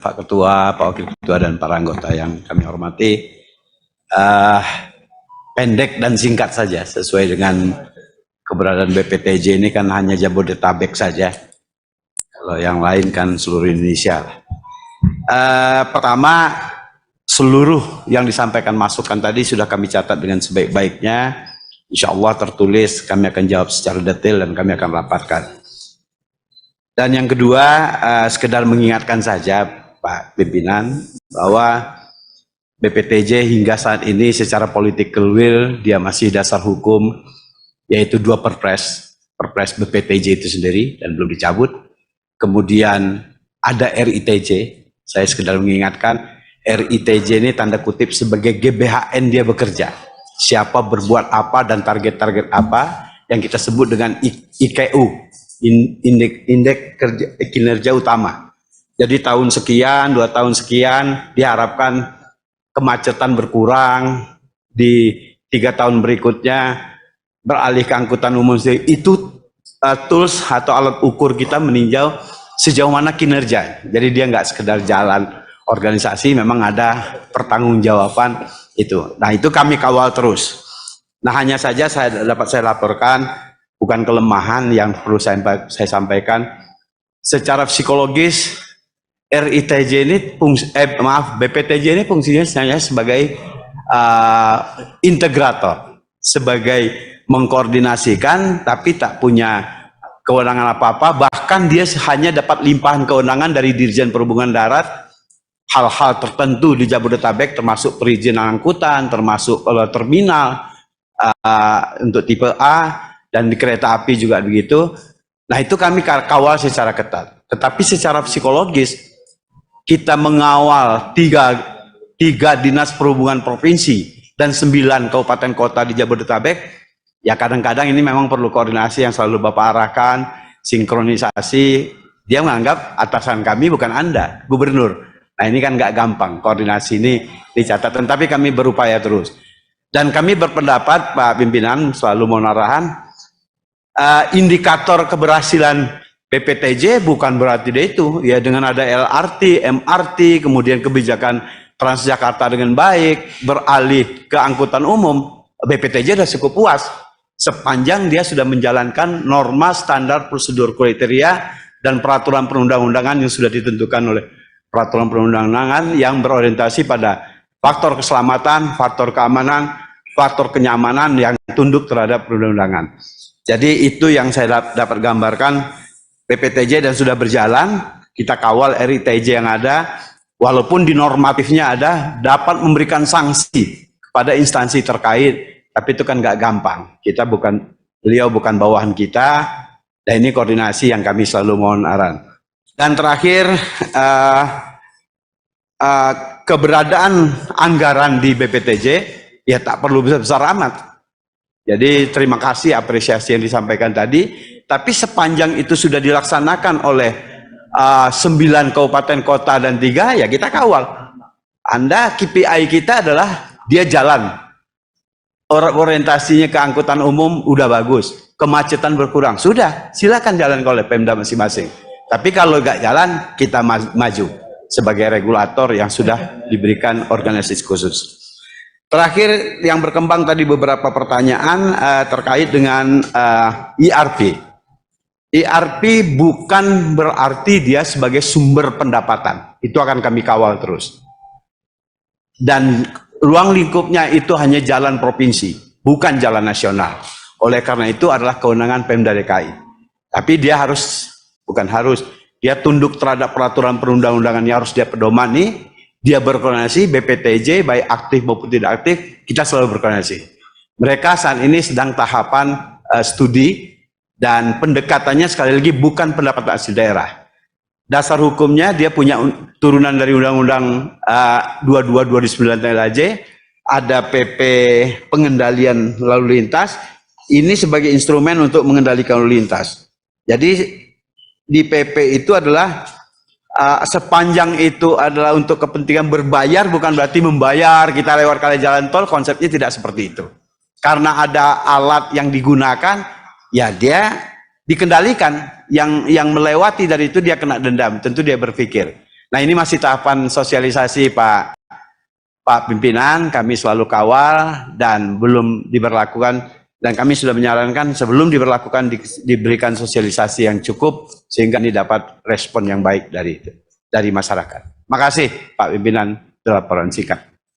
Pak Ketua, Pak Wakil Ketua, dan para anggota yang kami hormati. Pendek dan singkat saja, sesuai dengan keberadaan BPTJ ini kan hanya Jabodetabek saja. Kalau yang lain kan seluruh Indonesia. Pertama, seluruh yang disampaikan masukan tadi sudah kami catat dengan sebaik-baiknya. Insya Allah tertulis, kami akan jawab secara detail dan kami akan rapatkan. Dan yang kedua, sekedar mengingatkan saja Pak Pimpinan bahwa BPTJ hingga saat ini secara political will dia masih dasar hukum, yaitu 2 perpres BPTJ itu sendiri dan belum dicabut. Kemudian ada RITJ, saya sekedar mengingatkan RITJ ini tanda kutip sebagai GBHN dia bekerja. Siapa berbuat apa dan target-target apa yang kita sebut dengan IKU, Indeks Kinerja Utama. Jadi tahun sekian, 2 tahun sekian diharapkan kemacetan berkurang, di 3 tahun berikutnya beralih ke angkutan umum. Itu tools atau alat ukur kita meninjau sejauh mana kinerja. Jadi dia nggak sekedar jalan organisasi, memang ada pertanggungjawaban itu. Nah itu kami kawal terus. Nah hanya saja saya laporkan, bukan kelemahan yang perlu saya sampaikan. Secara psikologis RITJ ini BPTJ ini fungsinya sebagai integrator, sebagai mengkoordinasikan tapi tak punya kewenangan apa-apa, bahkan dia hanya dapat limpahan kewenangan dari Dirjen Perhubungan Darat hal-hal tertentu di Jabodetabek, termasuk perizinan angkutan, termasuk terminal untuk tipe A, dan di kereta api juga begitu. Nah itu kami kawal secara ketat, tetapi secara psikologis kita mengawal tiga dinas perhubungan provinsi dan 9 kabupaten kota di Jabodetabek. Ya kadang-kadang ini memang perlu koordinasi yang selalu Bapak arahkan, sinkronisasi. Dia menganggap atasan kami bukan Anda, gubernur. Nah ini kan nggak gampang, koordinasi ini dicatat, tapi kami berupaya terus. Dan kami berpendapat Pak Pimpinan selalu mohon arahan, indikator keberhasilan BPTJ bukan berarti itu ya dengan ada LRT, MRT, kemudian kebijakan Transjakarta dengan baik, beralih ke angkutan umum, BPTJ sudah cukup puas sepanjang dia sudah menjalankan norma, standar, prosedur, kriteria, dan peraturan perundang-undangan yang sudah ditentukan oleh peraturan perundang-undangan yang berorientasi pada faktor keselamatan, faktor keamanan, faktor kenyamanan yang tunduk terhadap perundang-undangan. Jadi itu yang saya dapat gambarkan BPTJ dan sudah berjalan. Kita kawal RITJ yang ada, walaupun di normatifnya ada, dapat memberikan sanksi kepada instansi terkait, tapi itu kan nggak gampang. Kita bukan, beliau bukan bawahan kita, dan ini koordinasi yang kami selalu mohon arahan. Dan terakhir, keberadaan anggaran di BPTJ ya tak perlu besar-besar amat. Jadi terima kasih apresiasi yang disampaikan tadi. Tapi sepanjang itu sudah dilaksanakan oleh 9 kabupaten kota dan 3, ya kita kawal. Anda KPI kita adalah dia jalan. Orientasinya ke angkutan umum udah bagus. Kemacetan berkurang. Sudah, silakan jalan oleh Pemda masing-masing. Tapi kalau nggak jalan, kita maju sebagai regulator yang sudah diberikan organisasi khusus. Terakhir yang berkembang tadi beberapa pertanyaan terkait dengan IRP. IRP bukan berarti dia sebagai sumber pendapatan. Itu akan kami kawal terus. Dan ruang lingkupnya itu hanya jalan provinsi, bukan jalan nasional. Oleh karena itu adalah kewenangan Pemda DKI. Tapi dia harus, bukan harus, dia tunduk terhadap peraturan perundang-undangan yang harus dia pedomani. Dia berkoordinasi, BPTJ baik aktif maupun tidak aktif, kita selalu berkoordinasi. Mereka saat ini sedang tahapan studi, dan pendekatannya sekali lagi bukan pendapatan asli daerah. Dasar hukumnya dia punya turunan dari Undang-Undang 22 2009 TLAJ, ada PP pengendalian lalu lintas, ini sebagai instrumen untuk mengendalikan lalu lintas. Jadi di PP itu adalah sepanjang itu adalah untuk kepentingan berbayar, bukan berarti membayar kita lewat kali jalan tol, konsepnya tidak seperti itu. Karena ada alat yang digunakan, ya dia dikendalikan, yang melewati dari itu dia kena dendam, tentu dia berpikir. Nah, ini masih tahapan sosialisasi Pak Pimpinan, kami selalu kawal dan belum diberlakukan, dan kami sudah menyarankan sebelum diberlakukan diberikan sosialisasi yang cukup sehingga ini dapat respon yang baik dari masyarakat. Makasih Pak Pimpinan, laporan singkat.